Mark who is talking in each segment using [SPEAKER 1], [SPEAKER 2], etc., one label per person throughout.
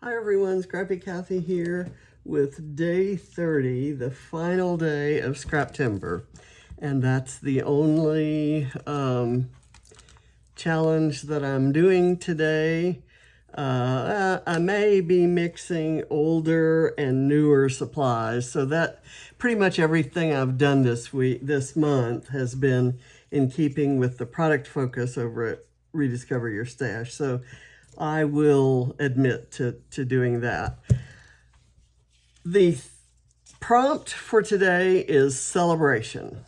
[SPEAKER 1] Hi everyone, Scrappy Kathy here with day 30, the final day of Scraptember. And that's the only challenge that I'm doing today. I may be mixing older and newer supplies, so that pretty much everything I've done this month has been in keeping with the product focus over at Rediscover Your Stash. So I will admit to doing that. The prompt for today is celebration.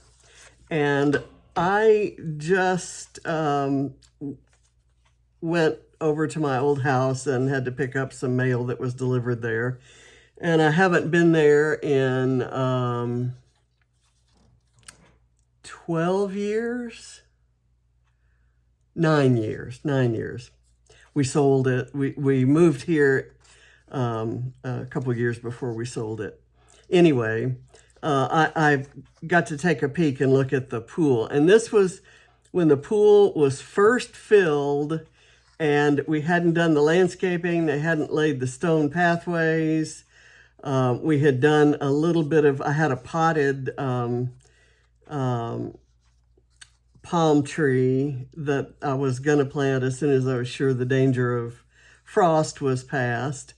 [SPEAKER 1] And I just went over to my old house and had to pick up some mail that was delivered there. And I haven't been there in 12 years? 9 years. We sold it. We moved here a couple of years before we sold it. Anyway, I got to take a peek and look at the pool. And this was when the pool was first filled and we hadn't done the landscaping. They hadn't laid the stone pathways. We had done a little bit of, I had a potted palm tree that I was going to plant as soon as I was sure the danger of frost was past.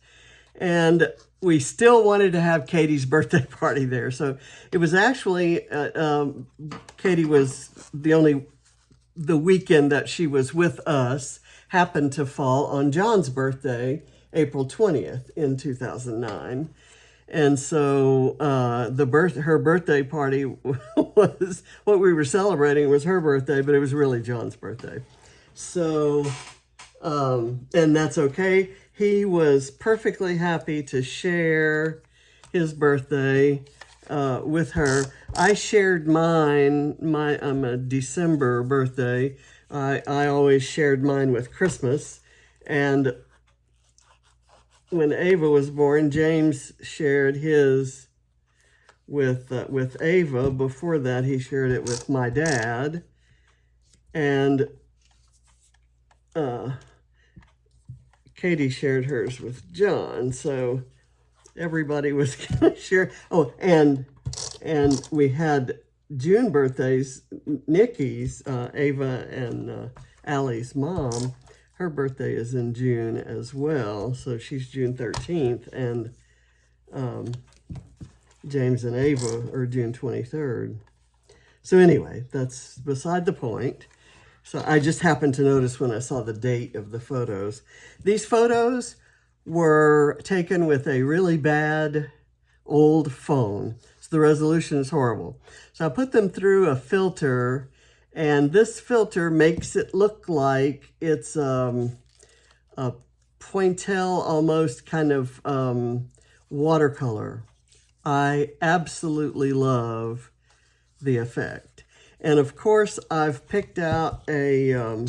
[SPEAKER 1] And we still wanted to have Katie's birthday party there. So it was actually, Katie was the weekend that she was with us happened to fall on John's birthday, April 20th in 2009. And so her birthday party was what we were celebrating was her birthday, but it was really John's birthday. So, and that's okay. He was perfectly happy to share his birthday with her. I shared mine. I'm a December birthday. I always shared mine with Christmas. And when Ava was born, James shared his with Ava. Before that, he shared it with my dad. And Katie shared hers with John. So everybody was going to share. Oh, and we had June birthdays. Nikki's, Ava and Allie's mom. Her birthday is in June as well, so she's June 13th, and James and Ava are June 23rd. So anyway, that's beside the point. So I just happened to notice when I saw the date of the photos. These photos were taken with a really bad old phone, so the resolution is horrible. So I put them through a filter, and this filter makes it look like it's a Pointel almost kind of watercolor. I absolutely love the effect. And of course, I've picked out a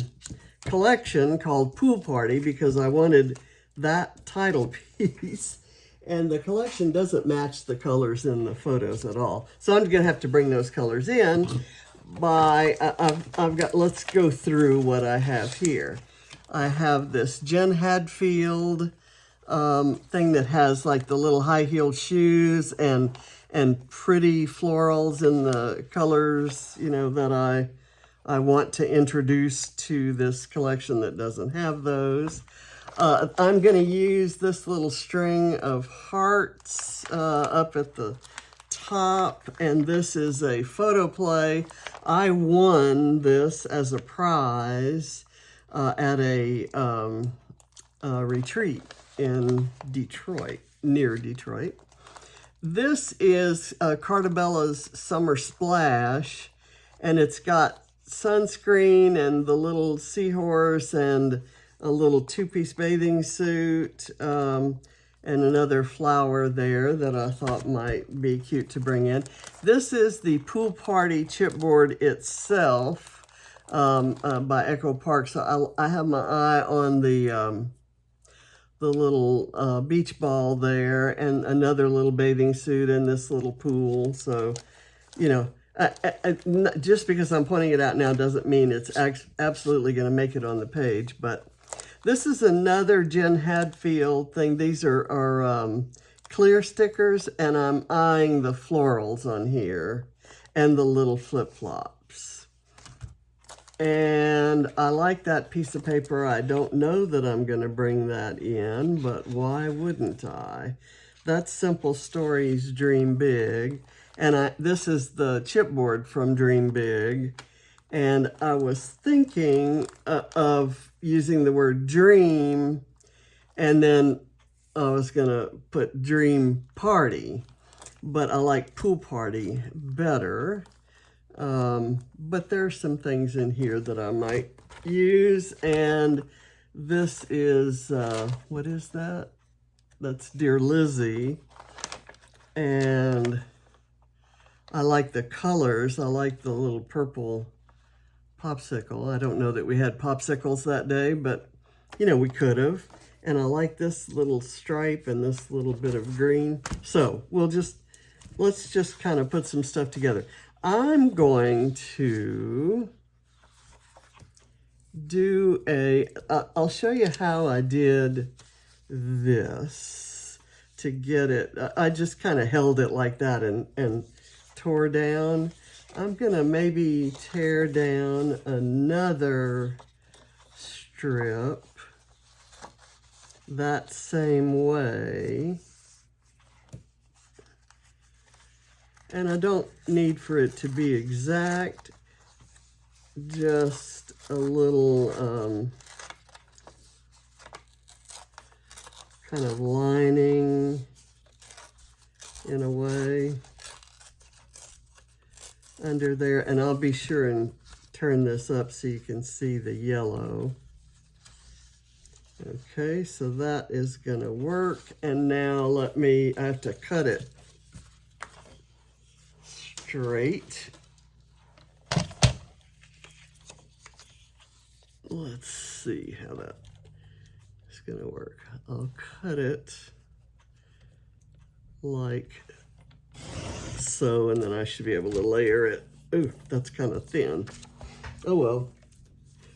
[SPEAKER 1] collection called Pool Party because I wanted that title piece. And the collection doesn't match the colors in the photos at all. So I'm going to have to bring those colors in. Let's go through what I have here. I have this Jen Hadfield thing that has like the little high-heeled shoes and pretty florals in the colors, that I want to introduce to this collection that doesn't have those. I'm going to use this little string of hearts up at the top, and this is a photo play. I won this as a prize at a retreat in Detroit, near Detroit. This is Cartabella's Summer Splash, and it's got sunscreen and the little seahorse and a little two-piece bathing suit, and another flower there that I thought might be cute to bring in. This is the Pool Party chipboard itself by Echo Park. So I have my eye on the little beach ball there and another little bathing suit and this little pool. So, just because I'm pointing it out now doesn't mean it's absolutely going to make it on the page, but This is another Jen Hadfield thing. These are clear stickers, and I'm eyeing the florals on here and the little flip-flops. And I like that piece of paper. I don't know that I'm going to bring that in, but why wouldn't I? That's Simple Stories Dream Big. And this is the chipboard from Dream Big. And I was thinking of using the word dream, and then I was going to put dream party, but I like pool party better. But there's some things in here that I might use. And this is, what is that? That's Dear Lizzie. And I like the colors. I like the little purple popsicle. I don't know that we had popsicles that day, but you know, we could have. And I like this little stripe and this little bit of green. So let's just kind of put some stuff together. I'm going to do I'll show you how I did this to get it. I just kind of held it like that and tore down. I'm gonna maybe tear down another strip that same way. And I don't need for it to be exact, just a little kind of lining in a way under there. And I'll be sure and turn this up so you can see the yellow. Okay, so that is gonna work. And now I have to cut it straight. Let's see how that is gonna work. I'll cut it like so, and then I should be able to layer it. Ooh, that's kind of thin. Oh well,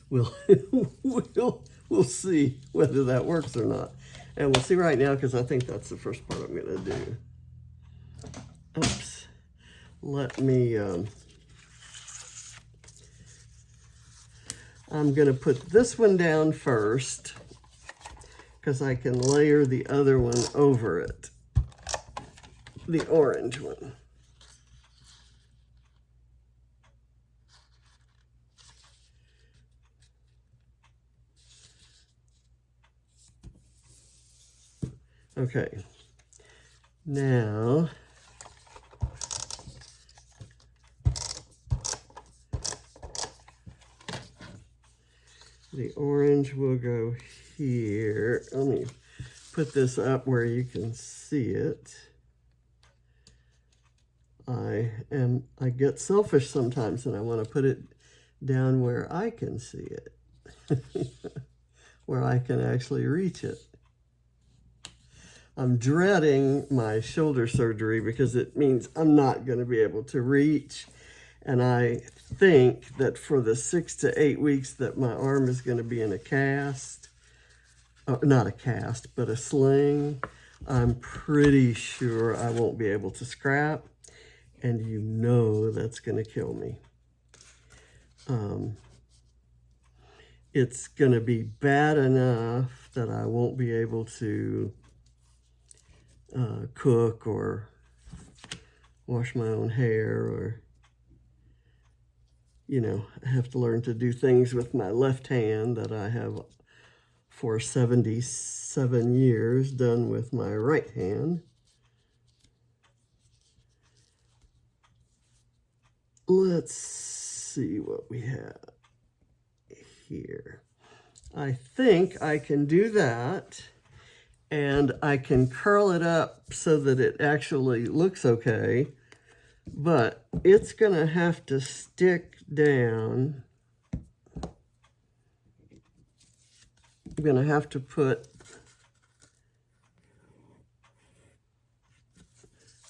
[SPEAKER 1] we'll see whether that works or not. And we'll see right now, because I think that's the first part I'm gonna do. Oops. Let me, I'm gonna put this one down first, because I can layer the other one over it, the orange one. Okay, now the orange will go here. Let me put this up where you can see it. I get selfish sometimes, and I want to put it down where I can see it, where I can actually reach it. I'm dreading my shoulder surgery because it means I'm not going to be able to reach. And I think that for the 6 to 8 weeks that my arm is going to be in a cast, not a cast, but a sling, I'm pretty sure I won't be able to scrap. And you know that's going to kill me. It's going to be bad enough that I won't be able to cook or wash my own hair, or, you know, I have to learn to do things with my left hand that I have for 77 years done with my right hand. Let's see what we have here. I think I can do that, and I can curl it up so that it actually looks okay, but it's gonna have to stick down. I'm gonna have to put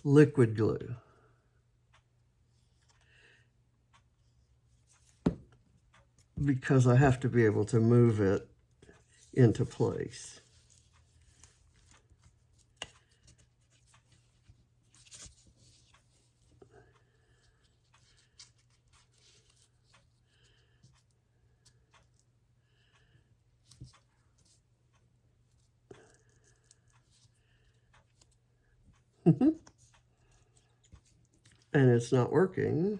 [SPEAKER 1] liquid glue. Because I have to be able to move it into place. And it's not working.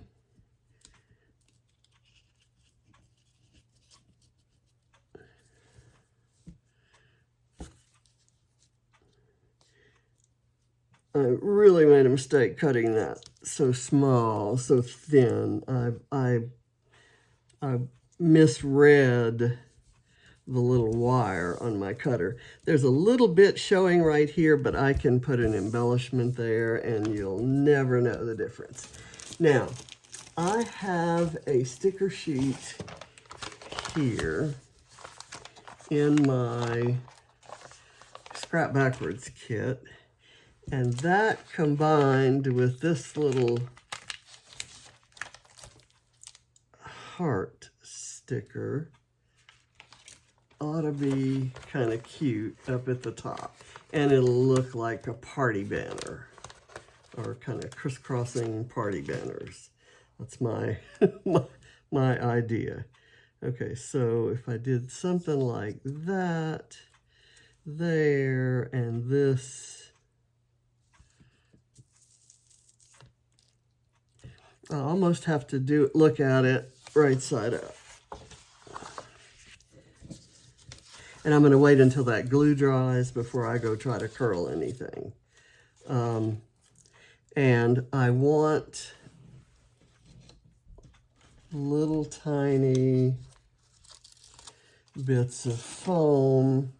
[SPEAKER 1] I really made a mistake cutting that so small, so thin. I misread the little wire on my cutter. There's a little bit showing right here, but I can put an embellishment there and you'll never know the difference. Now, I have a sticker sheet here in my Scrap Backwards kit, and that combined with this little heart sticker ought to be kind of cute up at the top, and it'll look like a party banner, or kind of crisscrossing party banners. That's my my idea. Okay, so if I did something like that there, and this, I almost have to look at it right side up. And I'm going to wait until that glue dries before I go try to curl anything. And I want little tiny bits of foam.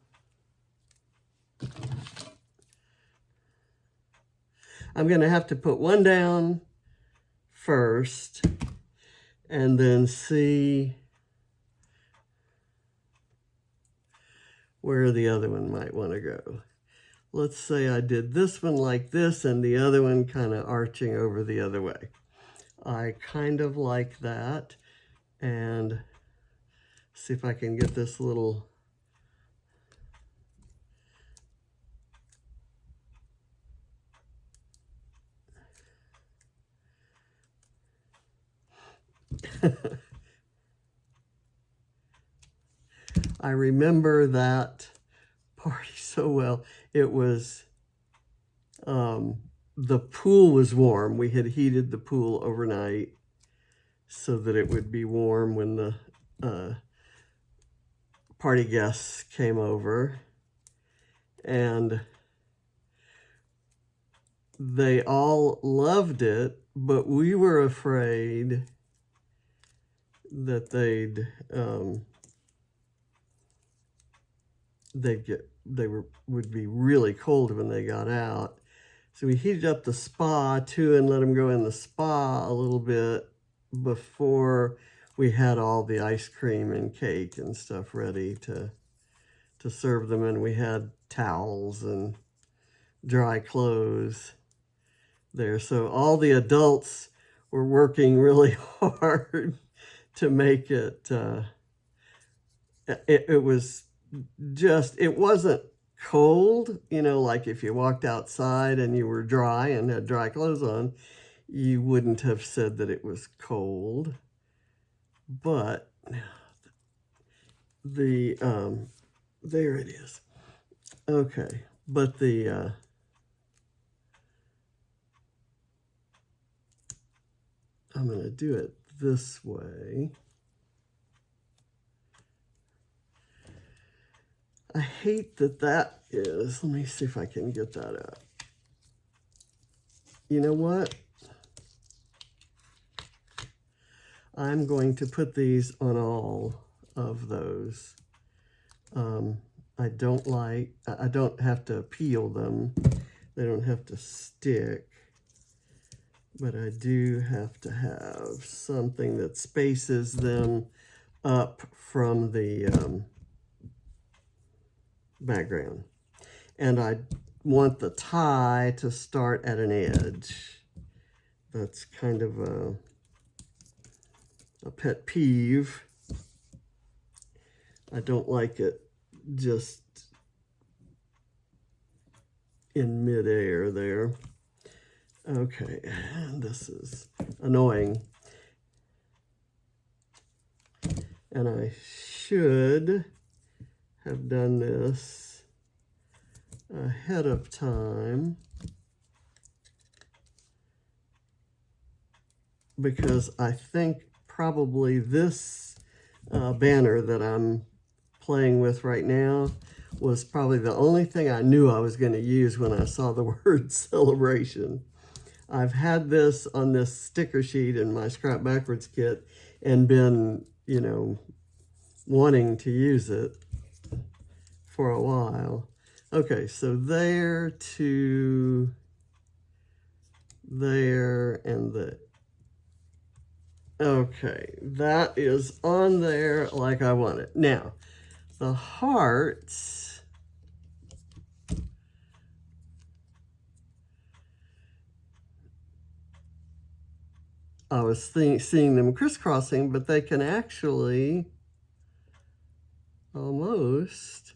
[SPEAKER 1] I'm going to have to put one down first and then see where the other one might want to go. Let's say I did this one like this and the other one kind of arching over the other way. I kind of like that. And see if I can get this little I remember that party so well. It was, the pool was warm. We had heated the pool overnight so that it would be warm when the party guests came over. And they all loved it, but we were afraid that would be really cold when they got out. So we heated up the spa too and let them go in the spa a little bit before we had all the ice cream and cake and stuff ready to serve them. And we had towels and dry clothes there. So all the adults were working really hard to make it, it was just, it wasn't cold, you know, like if you walked outside and you were dry and had dry clothes on, you wouldn't have said that it was cold. But the, there it is. Okay, but I'm going to do it this way. I hate that is, let me see if I can get that up. You know what? I'm going to put these on all of those. I don't have to peel them. They don't have to stick. But I do have to have something that spaces them up from the background. And I want the tie to start at an edge. That's kind of a pet peeve. I don't like it just in midair there. Okay, this is annoying. And I should have done this ahead of time, because I think probably this banner that I'm playing with right now was probably the only thing I knew I was going to use when I saw the word celebration. I've had this on this sticker sheet in my Scrap Backwards kit and been, you know, wanting to use it for a while. Okay, so there to there and the... Okay, that is on there like I want it. Now, the hearts, I was seeing them crisscrossing, but they can actually almost,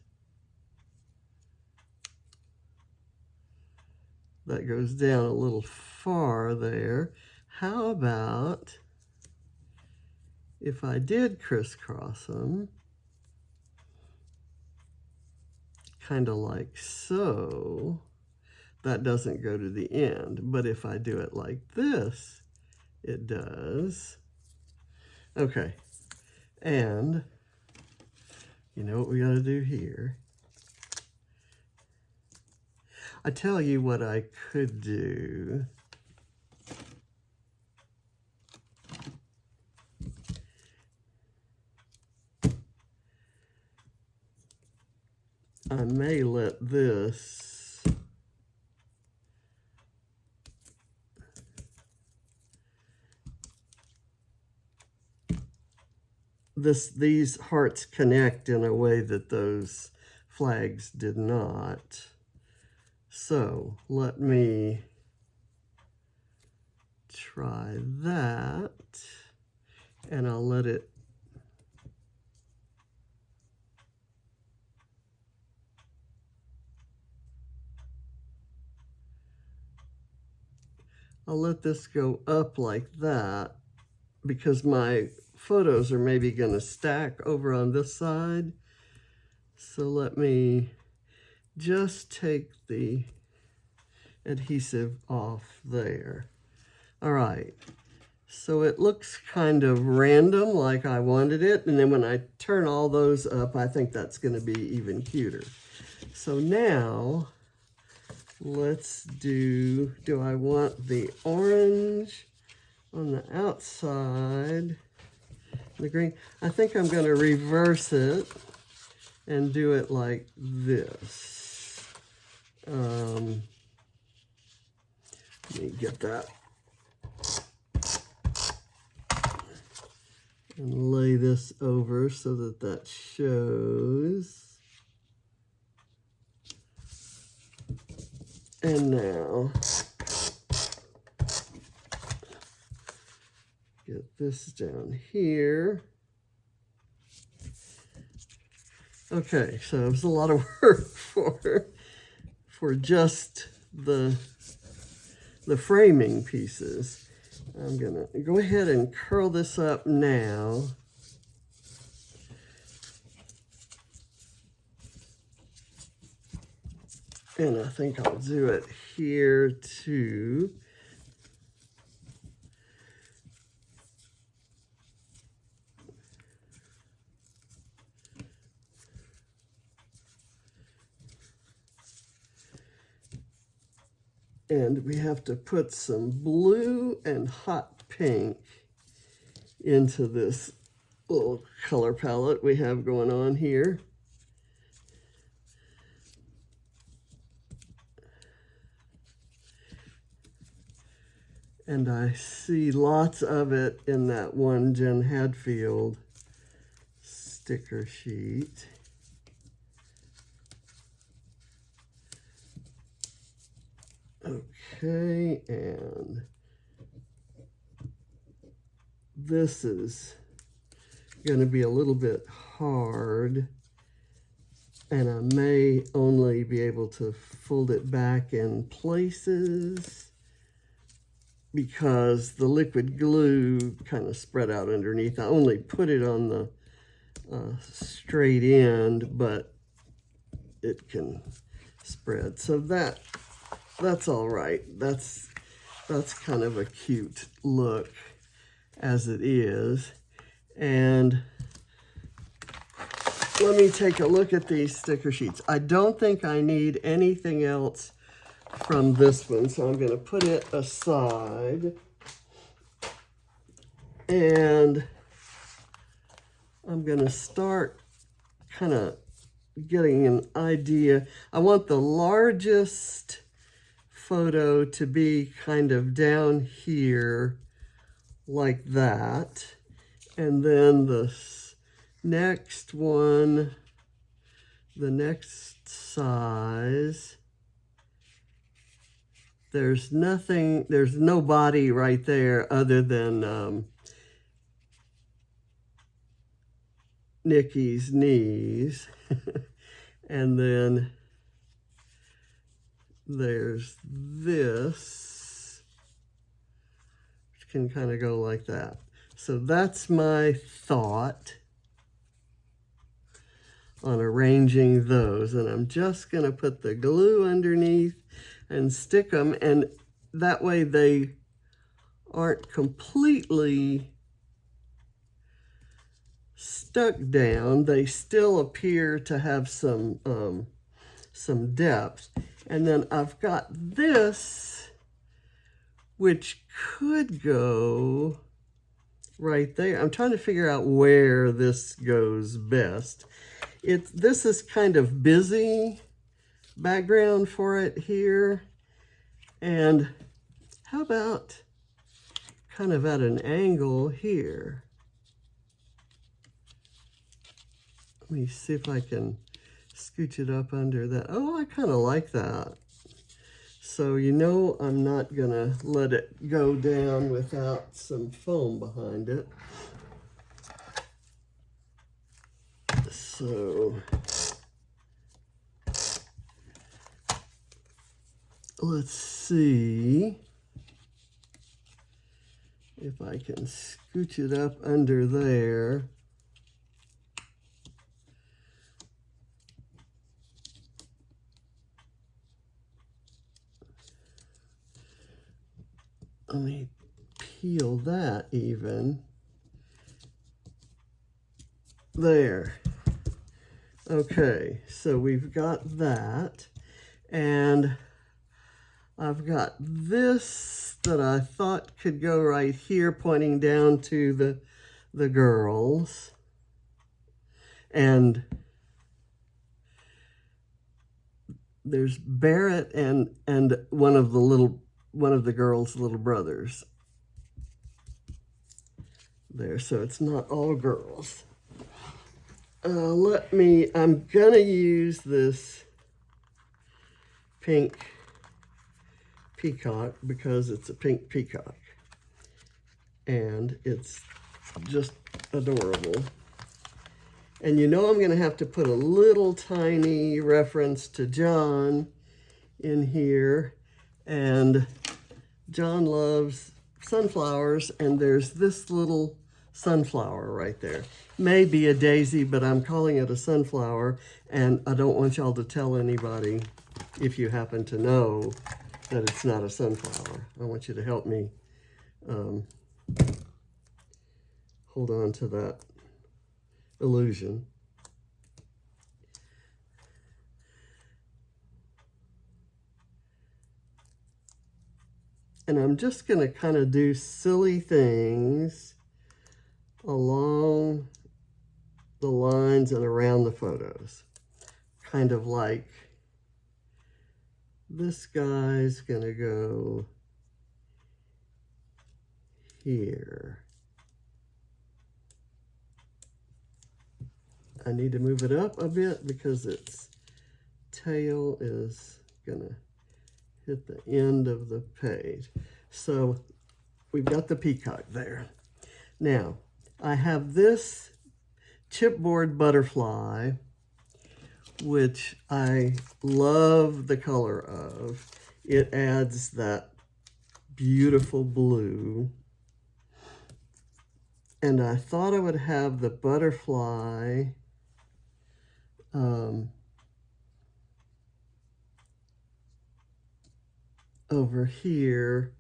[SPEAKER 1] that goes down a little far there. How about if I did crisscross them, kind of like so? That doesn't go to the end, but if I do it like this, it does. Okay, and you know what we got to do here? I tell you what I could do. I may let this these hearts connect in a way that those flags did not. So let me try that, and I'll let it this go up like that, because my photos are maybe going to stack over on this side. So let me just take the adhesive off there. All right, so it looks kind of random like I wanted it, and then when I turn all those up, I think that's going to be even cuter. So now let's do I want the orange on the outside, the green? I think I'm going to reverse it and do it like this. Let me get that and lay this over so that that shows. And now get this down here. Okay, so it was a lot of work for just the framing pieces. I'm gonna go ahead and curl this up now. And I think I'll do it here too. And we have to put some blue and hot pink into this little color palette we have going on here. And I see lots of it in that one Jen Hadfield sticker sheet. Okay, and this is going to be a little bit hard and I may only be able to fold it back in places because the liquid glue kind of spread out underneath. I only put it on the straight end, but it can spread. So that's all right. That's kind of a cute look as it is. And let me take a look at these sticker sheets. I don't think I need anything else from this one, so I'm going to put it aside. And I'm going to start kind of getting an idea. I want the largest photo to be kind of down here like that. And then the next one, the next size, there's nothing, there's no body right there other than Nikki's knees. And then there's this, which can kind of go like that. So that's my thought on arranging those. And I'm just going to put the glue underneath and stick them, and that way they aren't completely stuck down. They still appear to have some depth. And then I've got this, which could go right there. I'm trying to figure out where this goes best. This is kind of busy background for it here. And how about kind of at an angle here? Let me see if I can scooch it up under that. Oh, I kind of like that. So you know I'm not gonna let it go down without some foam behind it. So let's see if I can scooch it up under there. Let me peel that even. There. Okay, so we've got that. And I've got this that I thought could go right here, pointing down to the girls. And there's Barrett and one of the girls' little brothers there, so it's not all girls. I'm gonna use this pink peacock because it's a pink peacock and it's just adorable. And you know I'm gonna have to put a little tiny reference to John in here, and John loves sunflowers, and there's this little sunflower right there. Maybe a daisy, but I'm calling it a sunflower, and I don't want y'all to tell anybody if you happen to know that it's not a sunflower. I want you to help me hold on to that illusion. And I'm just going to kind of do silly things along the lines and around the photos. Kind of like this guy's going to go here. I need to move it up a bit because its tail is going to hit the end of the page. So we've got the peacock there. Now, I have this chipboard butterfly, which I love the color of. It adds that beautiful blue. And I thought I would have the butterfly over here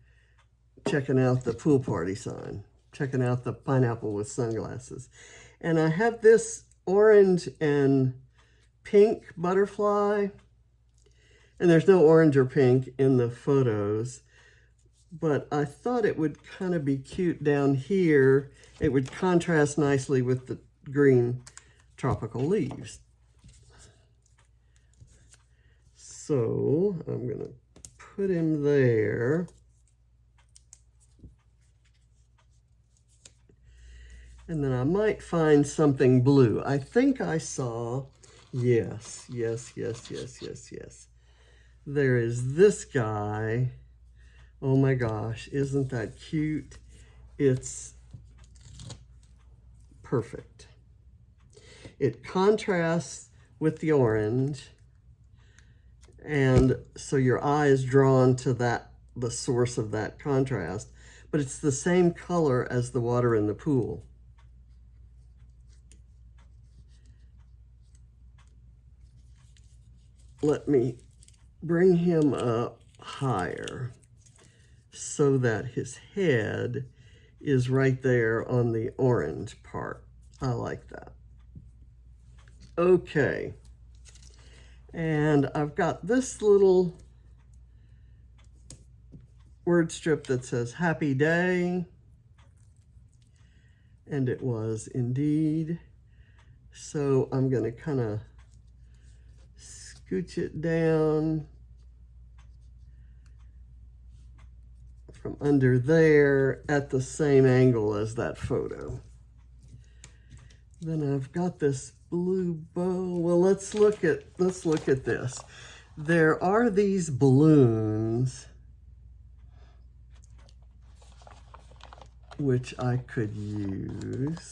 [SPEAKER 1] checking out the pool party sign, checking out the pineapple with sunglasses. And I have this orange and pink butterfly, and there's no orange or pink in the photos, but I thought it would kind of be cute down here. It would contrast nicely with the green tropical leaves. So I'm going to put him there. And then I might find something blue. I think I saw, yes. There is this guy. Oh my gosh, isn't that cute? It's perfect. It contrasts with the orange, and so your eye is drawn to that, the source of that contrast, but it's the same color as the water in the pool. Let me bring him up higher so that his head is right there on the orange part. I like that. Okay. And I've got this little word strip that says happy day. And it was indeed. So I'm going to kind of scooch it down from under there at the same angle as that photo. Then I've got this blue bow. Well, let's look at this. There are these balloons which I could use.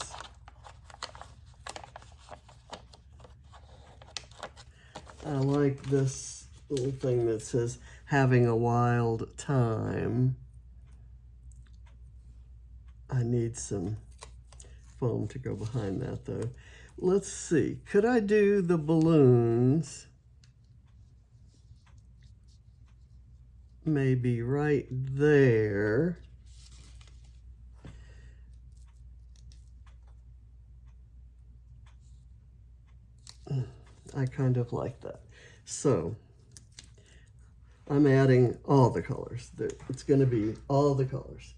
[SPEAKER 1] I like this little thing that says having a wild time. I need some foam to go behind that though. Let's see, could I do the balloons maybe right there? I kind of like that. So I'm adding all the colors. It's going to be all the colors.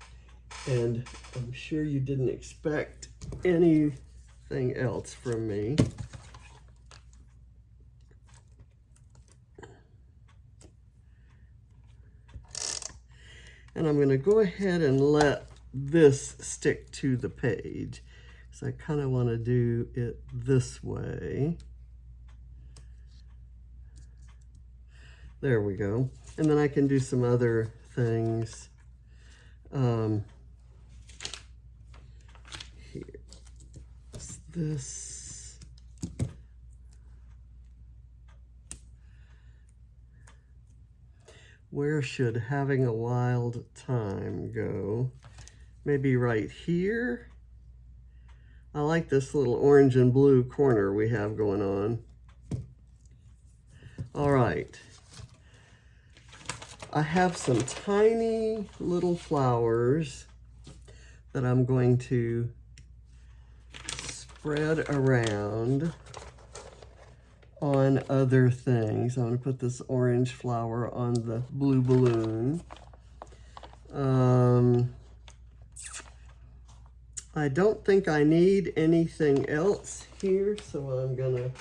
[SPEAKER 1] And I'm sure you didn't expect anything else from me. And I'm going to go ahead and let this stick to the page. So I kind of want to do it this way. There we go. And then I can do some other things. Here's this. Where should having a wild time go? Maybe right here. I like this little orange and blue corner we have going on. All right. I have some tiny little flowers that I'm going to spread around on other things. I'm going to put this orange flower on the blue balloon. I don't think I need anything else here, so I'm going to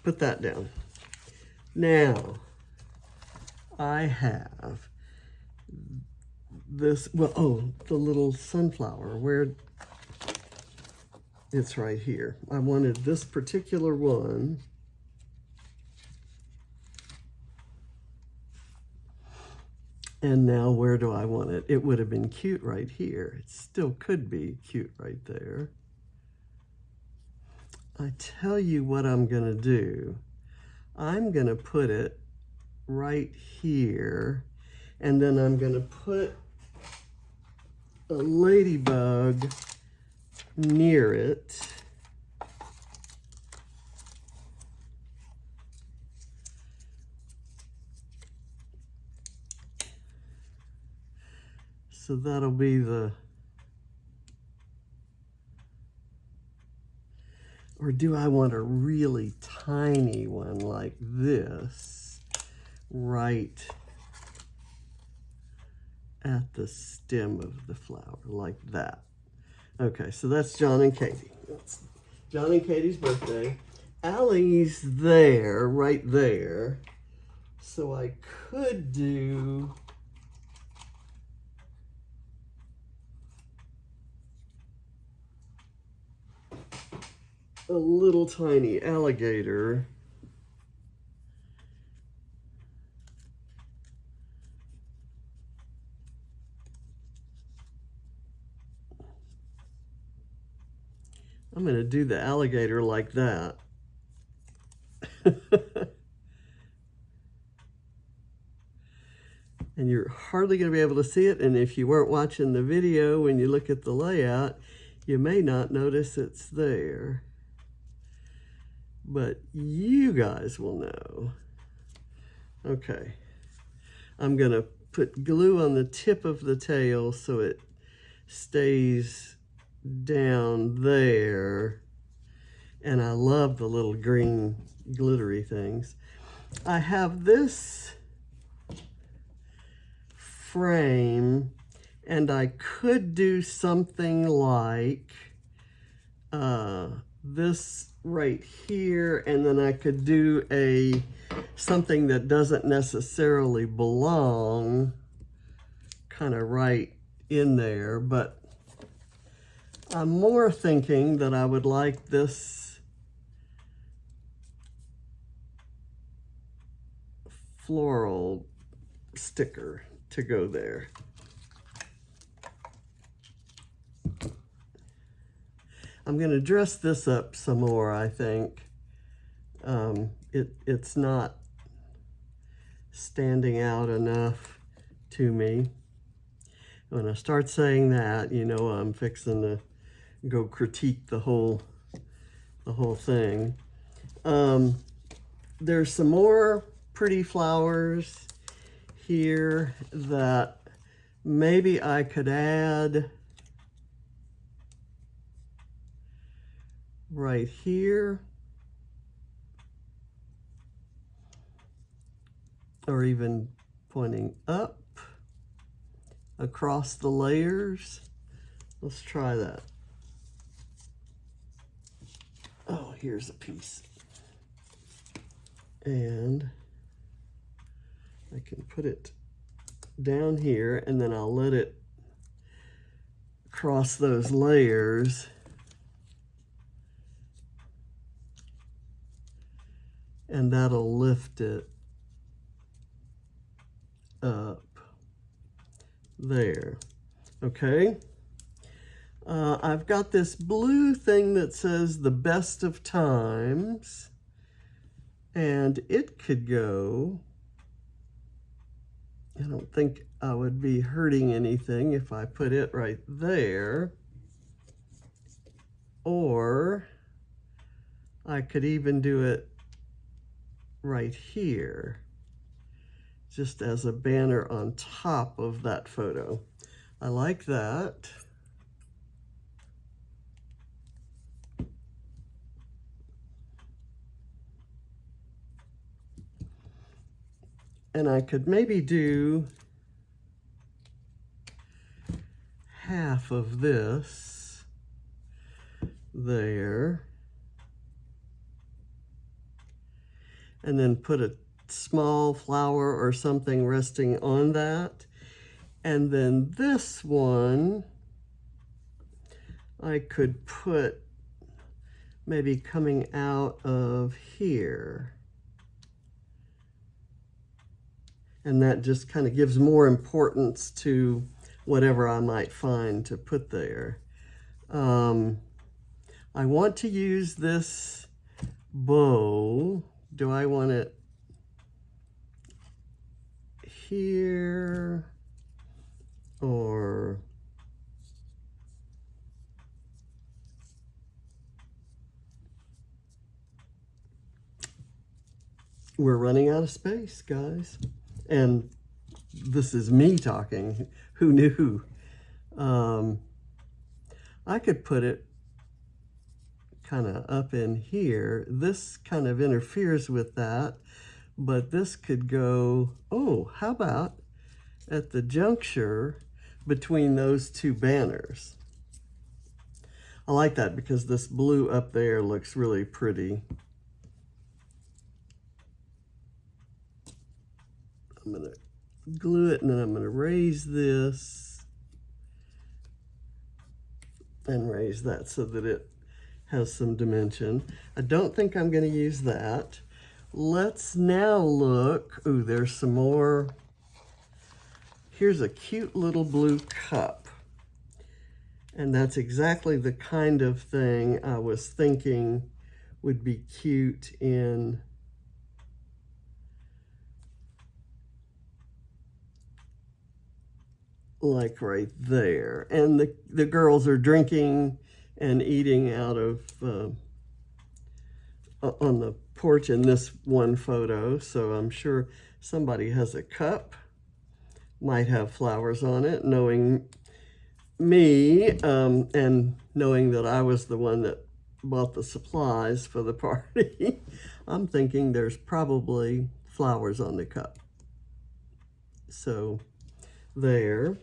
[SPEAKER 1] put that down. Now, I have this, well, oh, the little sunflower, where it's right here. I wanted this particular one. And now where do I want it? It would have been cute right here. It still could be cute right there. I tell you what I'm gonna do. I'm gonna put it right here, and then I'm gonna put a ladybug near it. So that'll be the, or do I want a really tiny one like this right at the stem of the flower, like that? Okay, so that's John and Katie. That's John and Katie's birthday. Allie's there, right there. So I could do a little tiny alligator. I'm going to do the alligator like that. And you're hardly going to be able to see it. And if you weren't watching the video, when you look at the layout, you may not notice it's there. But you guys will know. Okay. I'm going to put glue on the tip of the tail so it stays down there. And I love the little green glittery things. I have this frame, and I could do something like this right here, and then I could do something that doesn't necessarily belong kind of right in there, but I'm more thinking that I would like this floral sticker to go there. I'm going to dress this up some more, I think. It's not standing out enough to me. When I start saying that, you know, I'm fixing to go critique the whole thing. There's some more pretty flowers here that maybe I could add right here, or even pointing up across the layers. Let's try that. Oh, here's a piece. And I can put it down here, and then I'll let it cross those layers. And that'll lift it up there. Okay. I've got this blue thing that says the best of times, and it could go. I don't think I would be hurting anything if I put it right there. Or I could even do it right here, just as a banner on top of that photo. I like that. And I could maybe do half of this there, and then put a small flower or something resting on that. And then this one, I could put maybe coming out of here. And that just kind of gives more importance to whatever I might find to put there. I want to use this bow. Do I want it here or we're running out of space, guys. And this is me talking. Who knew? I could put it kind of up in here. This kind of interferes with that, but this could go, oh, how about at the juncture between those two banners? I like that because this blue up there looks really pretty. I'm going to glue it and then I'm going to raise this and raise that so that it has some dimension. I don't think I'm going to use that. Let's now look. Ooh, there's some more. Here's a cute little blue cup. And that's exactly the kind of thing I was thinking would be cute in like right there. And the girls are drinking and eating out of on the porch in this one photo. So I'm sure somebody has a cup, might have flowers on it. Knowing me and knowing that I was the one that bought the supplies for the party, I'm thinking there's probably flowers on the cup. So there.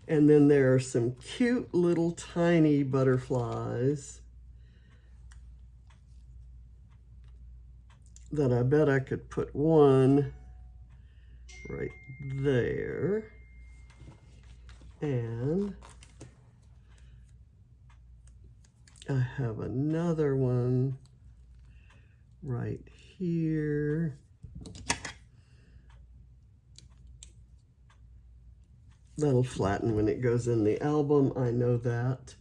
[SPEAKER 1] And then there are some cute little tiny butterflies that I bet I could put one right there. And I have another one right here. That'll flatten when it goes in the album, I know that.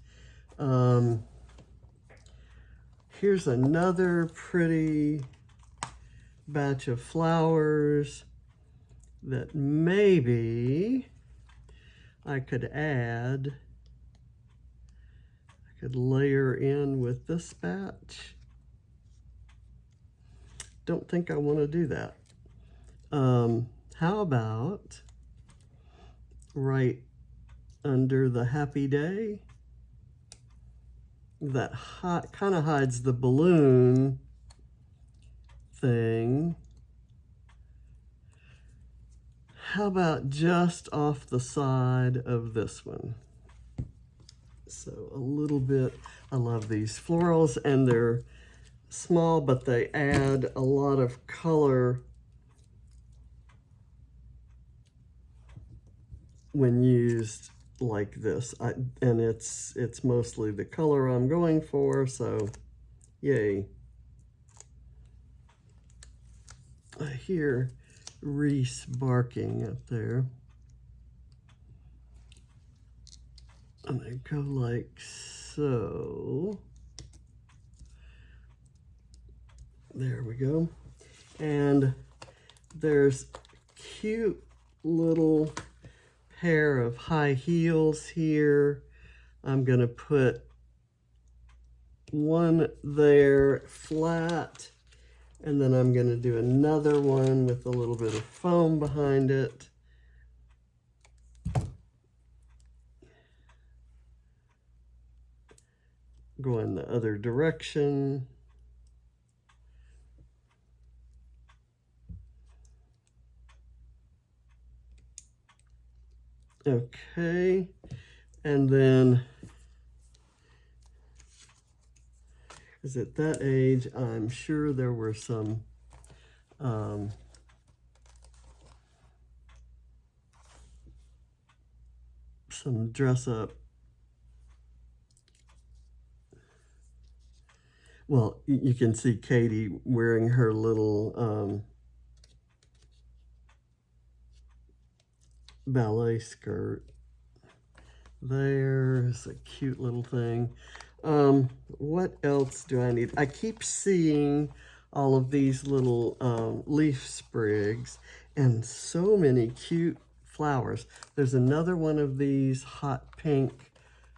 [SPEAKER 1] Here's another pretty batch of flowers that maybe I could add. I could layer in with this batch. Don't think I want to do that. How about right under the happy day? That kind of hides the balloon thing. How about just off the side of this one? So a little bit, I love these florals and they're small, but they add a lot of color when used like this. And it's mostly the color I'm going for, so yay. I hear Reese barking up there. I'm gonna go like so. There we go. And there's cute little pair of high heels here. I'm gonna put one there flat, and then I'm gonna do another one with a little bit of foam behind it. Going the other direction. Okay, and then, because at that age, I'm sure there were some dress up. Well, you can see Katie wearing her little ballet skirt. There's a cute little thing. What else do I need? I keep seeing all of these little leaf sprigs and so many cute flowers. There's another one of these hot pink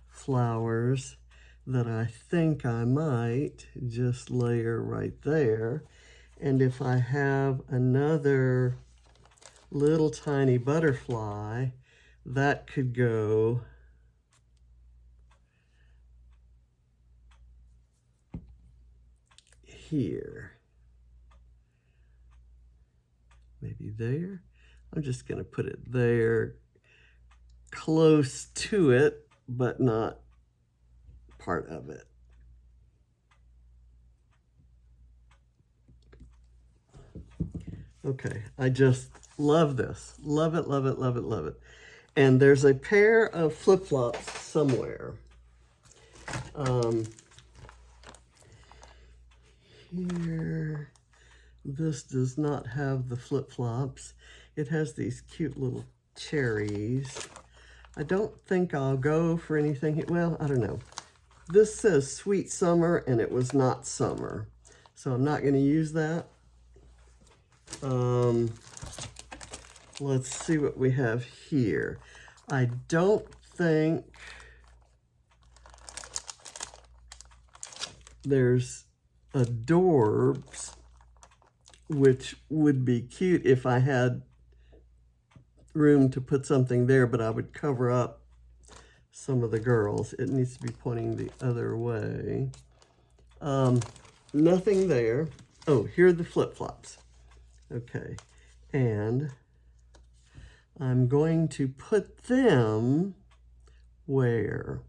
[SPEAKER 1] flowers that I think I might just layer right there. And if I have another little tiny butterfly, that could go here. Maybe there. I'm just going to put it there, close to it, but not part of it. Okay, I just love this. Love it, love it, love it, love it. And there's a pair of flip-flops somewhere. Here, this does not have the flip-flops. It has these cute little cherries. I don't think I'll go for anything. Well, I don't know. This says Sweet Summer, and it was not summer. So I'm not going to use that. Let's see what we have here. I don't think there's adorbs, which would be cute if I had room to put something there, but I would cover up some of the girls. It needs to be pointing the other way. Nothing there. Oh, here are the flip-flops. Okay, and I'm going to put them where?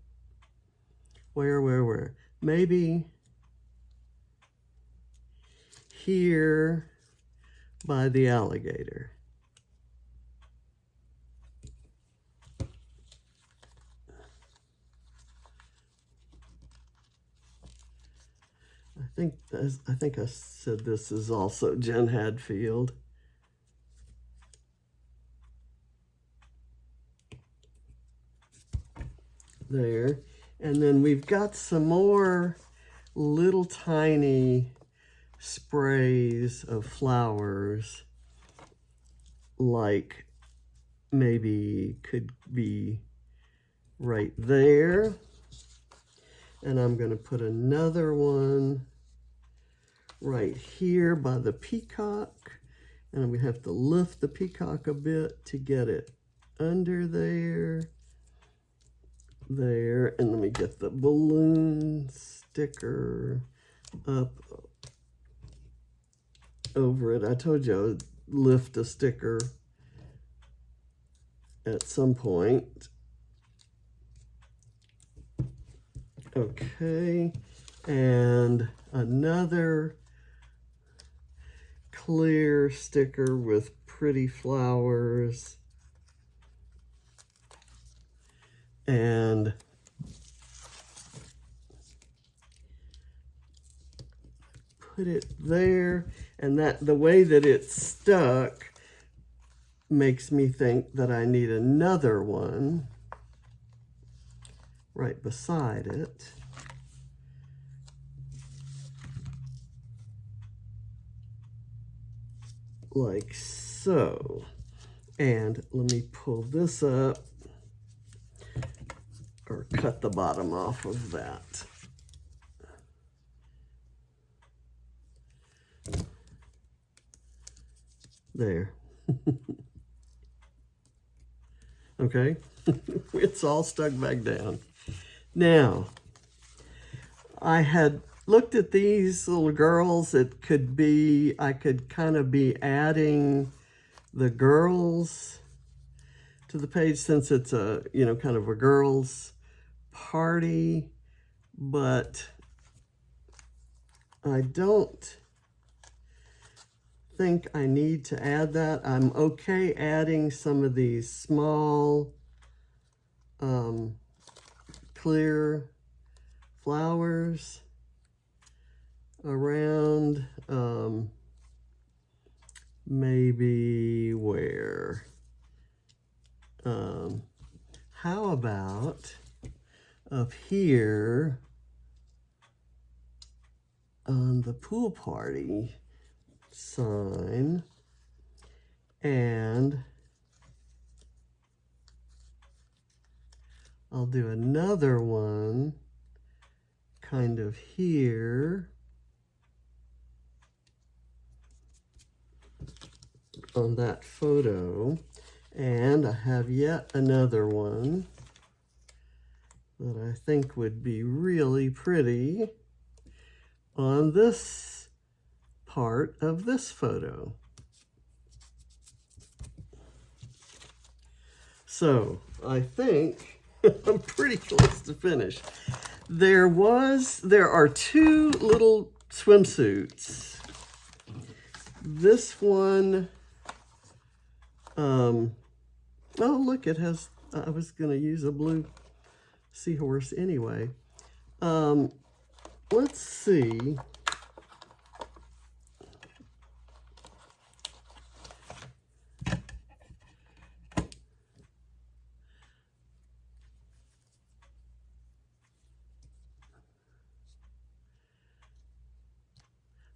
[SPEAKER 1] Where? Maybe here by the alligator. I think I said this is also Jen Hadfield. There. And then we've got some more little tiny sprays of flowers, like maybe could be right there. And I'm going to put another one right here by the peacock. And we have to lift the peacock a bit to get it under there. There. And let me get the balloon sticker up over it. I told you I would lift a sticker at some point. Okay. And another clear sticker with pretty flowers, and put it there. And that the way that it's stuck makes me think that I need another one right beside it. Like so. And let me pull this up, or cut the bottom off of that. There. Okay. It's all stuck back down. Now, I had looked at these little girls. It could be, I could kind of be adding the girls to the page since it's a, you know, kind of a girls party, but I don't think I need to add that. I'm okay adding some of these small clear flowers around, maybe where? How about up here on the pool party sign, and I'll do another one kind of here on that photo, and I have yet another one that I think would be really pretty on this part of this photo. So I think I'm pretty close to finish. There are two little swimsuits. This one, oh look, it has, I was gonna use a blue seahorse anyway. Let's see.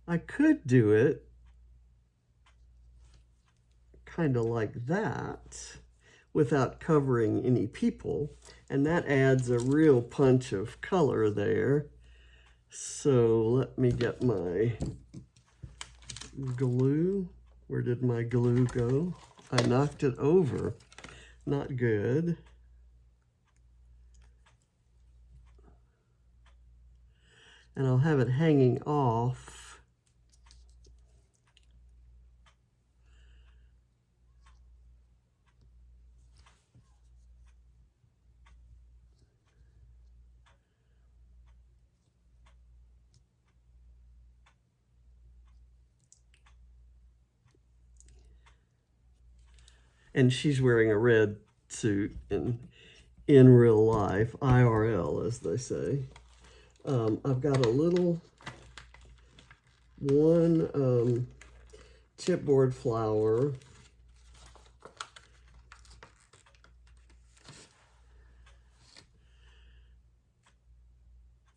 [SPEAKER 1] I could do it kind of like that without covering any people, and that adds a real punch of color there. So let me get my glue. Where did my glue go? I knocked it over. Not good. And I'll have it hanging off. And she's wearing a red suit in real life, IRL, as they say. I've got a little one chipboard flower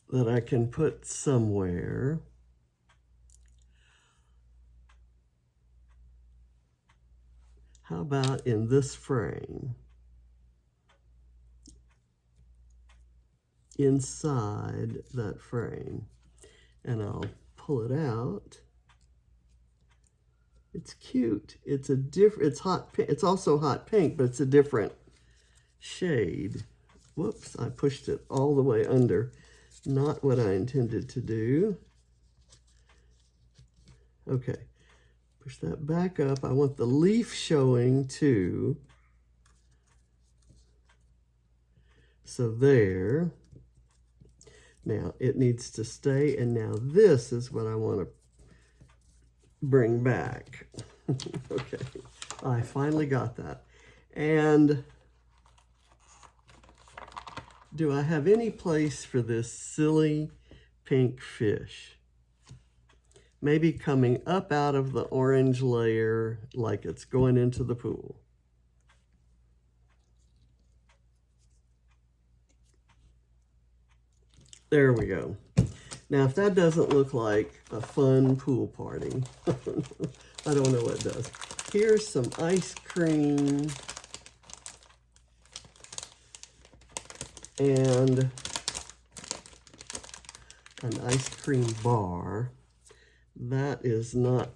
[SPEAKER 1] that I can put somewhere. How about in this frame? Inside that frame. And I'll pull it out. It's cute. It's a different, it's hot pink. It's also hot pink, but it's a different shade. Whoops, I pushed it all the way under. Not what I intended to do. Okay. Push that back up. I want the leaf showing too. So there. Now it needs to stay, and now this is what I want to bring back. Okay, I finally got that. And do I have any place for this silly pink fish? Maybe coming up out of the orange layer like it's going into the pool. There we go. Now, if that doesn't look like a fun pool party, I don't know what does. Here's some ice cream and an ice cream bar. That is not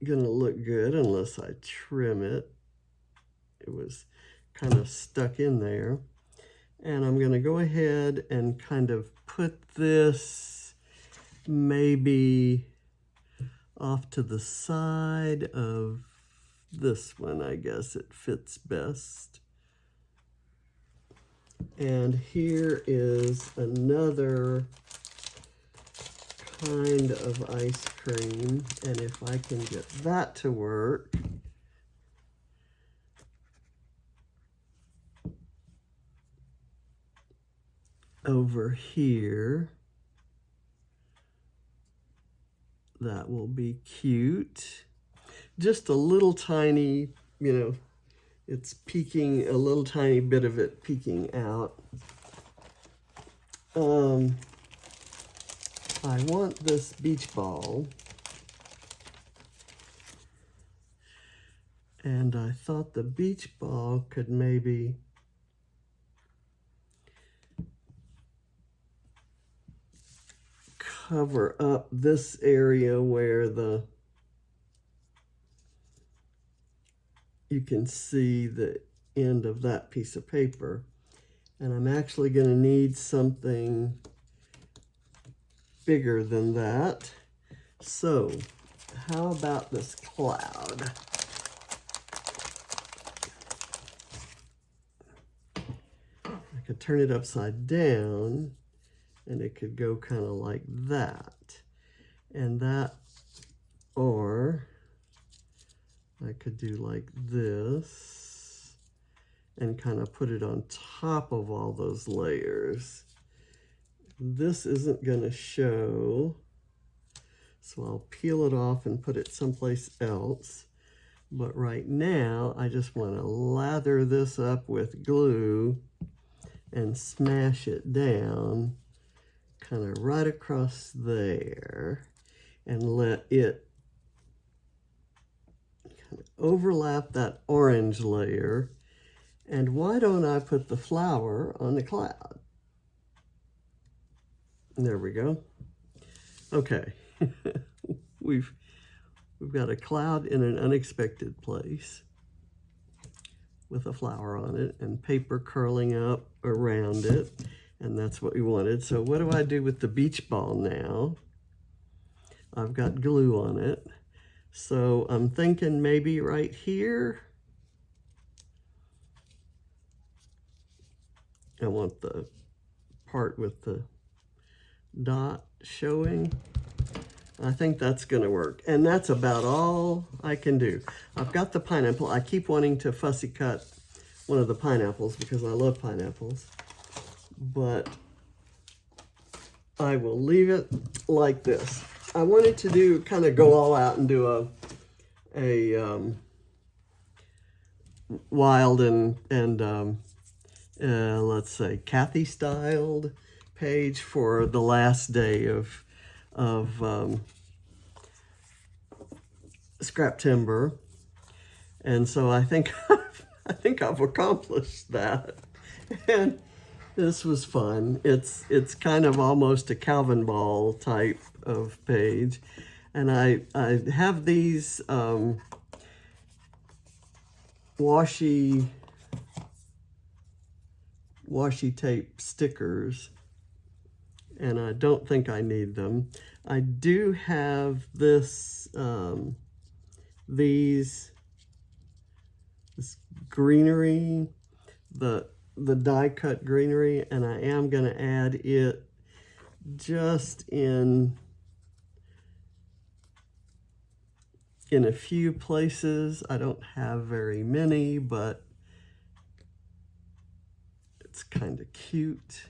[SPEAKER 1] going to look good unless I trim it. It was kind of stuck in there. And I'm going to go ahead and kind of put this maybe off to the side of this one. I guess it fits best. And here is another kind of ice cream, and if I can get that to work, over here, that will be cute. Just a little tiny, you know, it's peeking, a little tiny bit of it peeking out. I want this beach ball. And I thought the beach ball could maybe cover up this area where you can see the end of that piece of paper. And I'm actually going to need something bigger than that. So how about this cloud? I could turn it upside down and it could go kind of like that. And that, or I could do like this and kind of put it on top of all those layers. This isn't going to show, so I'll peel it off and put it someplace else. But right now, I just want to lather this up with glue and smash it down kind of right across there and let it kind of overlap that orange layer. And why don't I put the flower on the cloud? There we go. Okay, we've got a cloud in an unexpected place with a flower on it and paper curling up around it. And that's what we wanted. So what do I do with the beach ball now? I've got glue on it. So I'm thinking maybe right here. I want the part with the dot showing. I think that's going to work. And that's about all I can do. I've got the pineapple. I keep wanting to fussy cut one of the pineapples because I love pineapples. But I will leave it like this. I wanted to do kind of go all out and do a wild and let's say Kathy styled page for the last day of Scraptember, and so I think I've accomplished that. And this was fun. It's kind of almost a Calvin ball type of page. And I have these washi tape stickers, and I don't think I need them. I do have this this greenery, the die cut greenery, and I am going to add it just in a few places. I don't have very many, but it's kind of cute.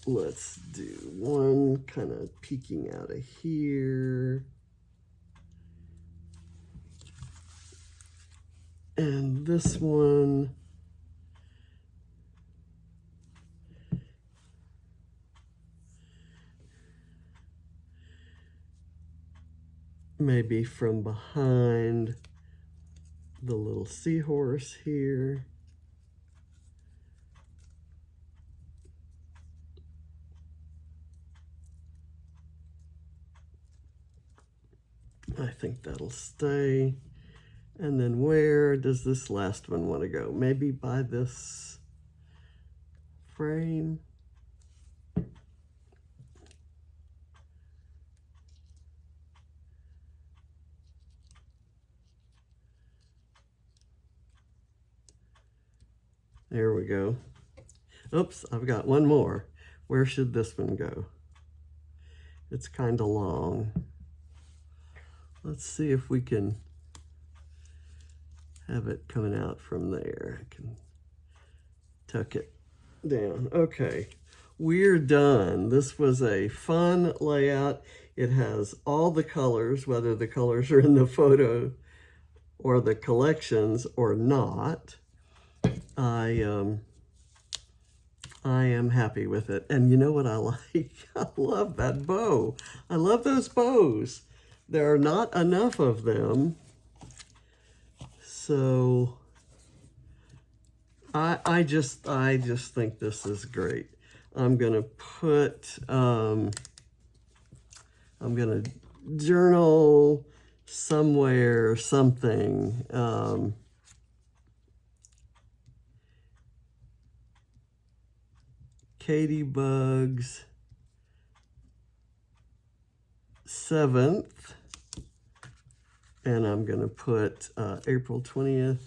[SPEAKER 1] Let's do one kind of peeking out of here. And this one maybe from behind the little seahorse here. I think that'll stay. And then where does this last one want to go? Maybe by this frame. There we go. Oops, I've got one more. Where should this one go? It's kind of long. Let's see if we can have it coming out from there. I can tuck it down. Okay, we're done. This was a fun layout. It has all the colors, whether the colors are in the photo or the collections or not. I am happy with it. And you know what I like? I love that bow. I love those bows. There are not enough of them. So I just think this is great. I'm gonna put I'm gonna journal somewhere something. Katie Bugs 7th, and I'm gonna put April 20th.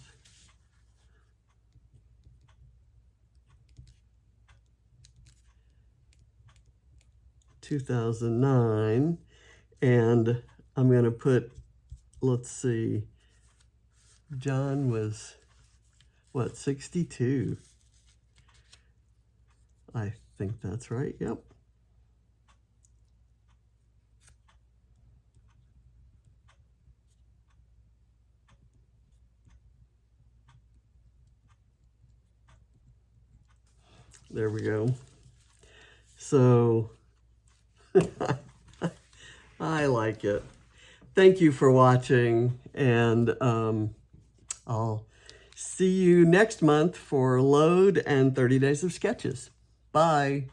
[SPEAKER 1] 2009, and I'm going to put, let's see, John was, what, 62? I think that's right, yep. There we go. So, I like it. Thank you for watching, and I'll see you next month for Load and 30 Days of Sketches. Bye.